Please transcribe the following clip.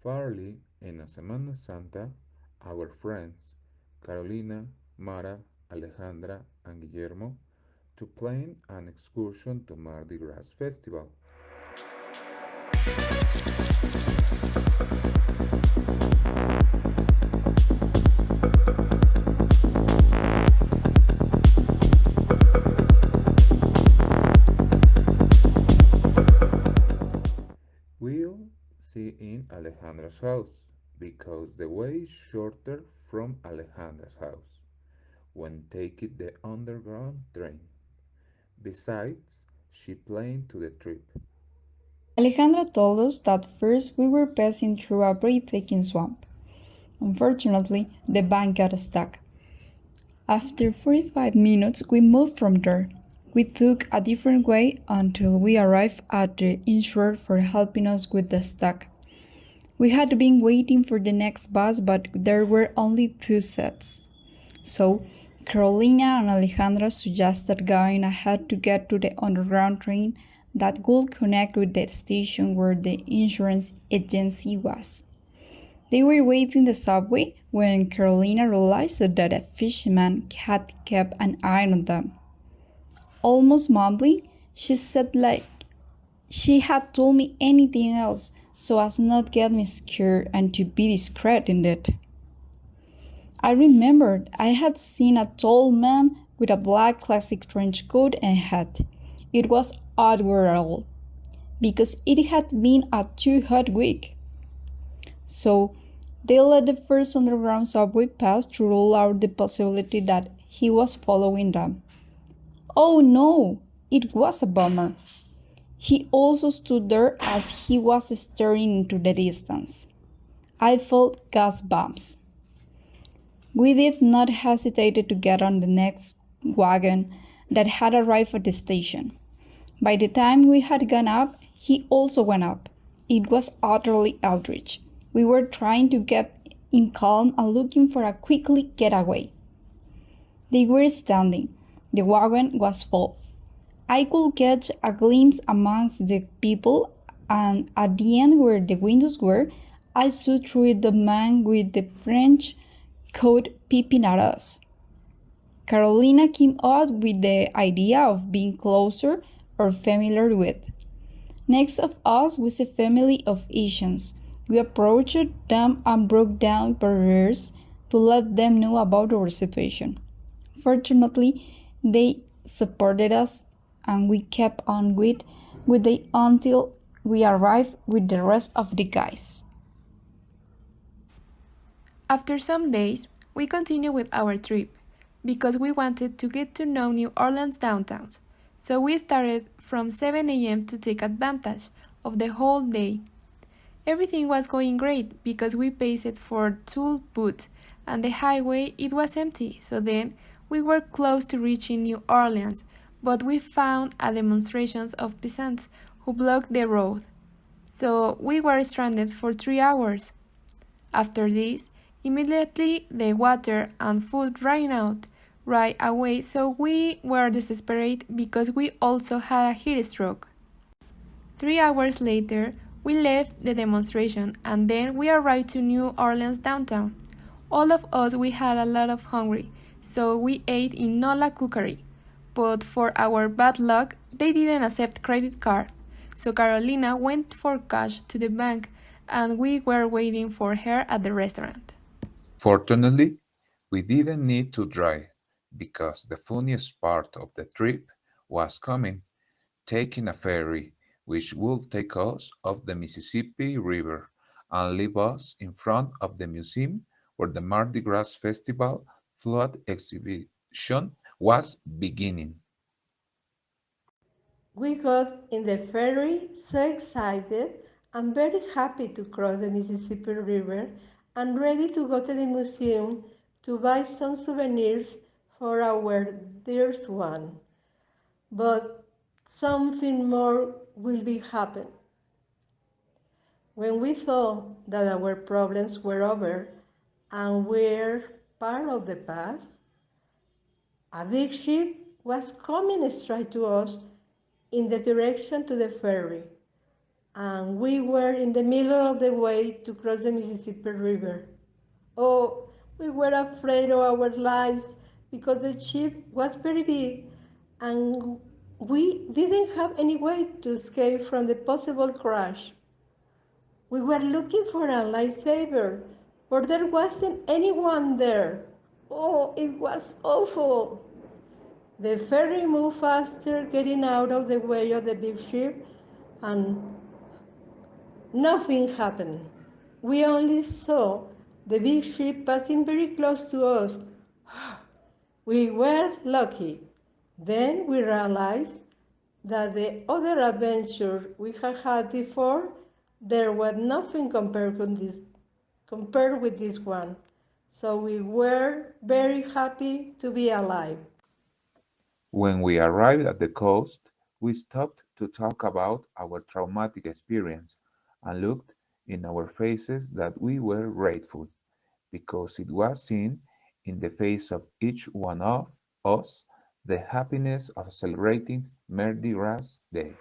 Fairly, in a Semana Santa, our friends Carolina, Mara, Alejandra, and Guillermo to plan an excursion to Mardi Gras Festival. We'll see in Alejandra's house because the way is shorter from Alejandra's house when taking the underground train. Besides, she planned to the trip. Alejandra told us that first we were passing through a breathtaking swamp. Unfortunately, the van got stuck. After 45 minutes, we moved from there. We took a different way until we arrived at the insurer for helping us with the stuck. We had been waiting for the next bus, but there were only two sets. So, Carolina and Alejandra suggested going ahead to get to the underground train that would connect with the station where the insurance agency was. They were waiting the subway when Carolina realized that a fisherman had kept an eye on them. Almost mumbling, she said like she had told me anything else so as not get me scared and to be discreet in it. I remembered I had seen a tall man with a black classic trench coat and hat. It was admirable because it had been a too hot week. So they let the first underground subway pass to rule out the possibility that he was following them. Oh no, it was a bummer. He also stood there as he was staring into the distance. I felt goosebumps. We did not hesitate to get on the next wagon that had arrived at the station. By the time we had gone up, he also went up. It was utterly outraged. We were trying to get in calm and looking for a quickly getaway. They were standing. The wagon was full. I could catch a glimpse amongst the people, and at the end where the windows were, I saw through the man with the French coat peeping at us. Carolina came up with the idea of being closer or familiar with. Next of us was a family of Asians. We approached them and broke down barriers to let them know about our situation. Fortunately, they supported us and we kept on with it until we arrived with the rest of the guys. After some days, we continued with our trip because we wanted to get to know New Orleans downtown. So we started from 7 a.m. to take advantage of the whole day. Everything was going great because we paced for toll booths and the highway it was empty. So then we were close to reaching New Orleans, but we found a demonstration of peasants who blocked the road. So we were stranded for 3 hours. After this, immediately the water and food ran out right away, so we were desperate because we also had a heat stroke. 3 hours later, we left the demonstration and then we arrived to New Orleans downtown. All of us we had a lot of hungry, so we ate in Nola Cookery. But for our bad luck, they didn't accept credit card. So Carolina went for cash to the bank and we were waiting for her at the restaurant. Fortunately, we didn't need to drive because the funniest part of the trip was coming, taking a ferry which would take us up the Mississippi River and leave us in front of the museum where the Mardi Gras Festival float exhibition was beginning. We got in the ferry so excited and very happy to cross the Mississippi River and ready to go to the museum to buy some souvenirs for our dear one. But something more will be happen. When we thought that our problems were over and were part of the past, a big ship was coming straight to us in the direction to the ferry. and we were in the middle of the way to cross the Mississippi River. Oh, we were afraid of our lives because the ship was very big and we didn't have any way to escape from the possible crash. We were looking for a lifesaver, but there wasn't anyone there. Oh, it was awful. The ferry moved faster, getting out of the way of the big ship, and nothing happened. We only saw the big ship passing very close to us. We were lucky. Then we realized that the other adventure we had had before, there was nothing compared with this one. So we were very happy to be alive. When we arrived at the coast, we stopped to talk about our traumatic experience and looked in our faces that we were grateful, because it was seen in the face of each one of us the happiness of celebrating Mardi Gras Day.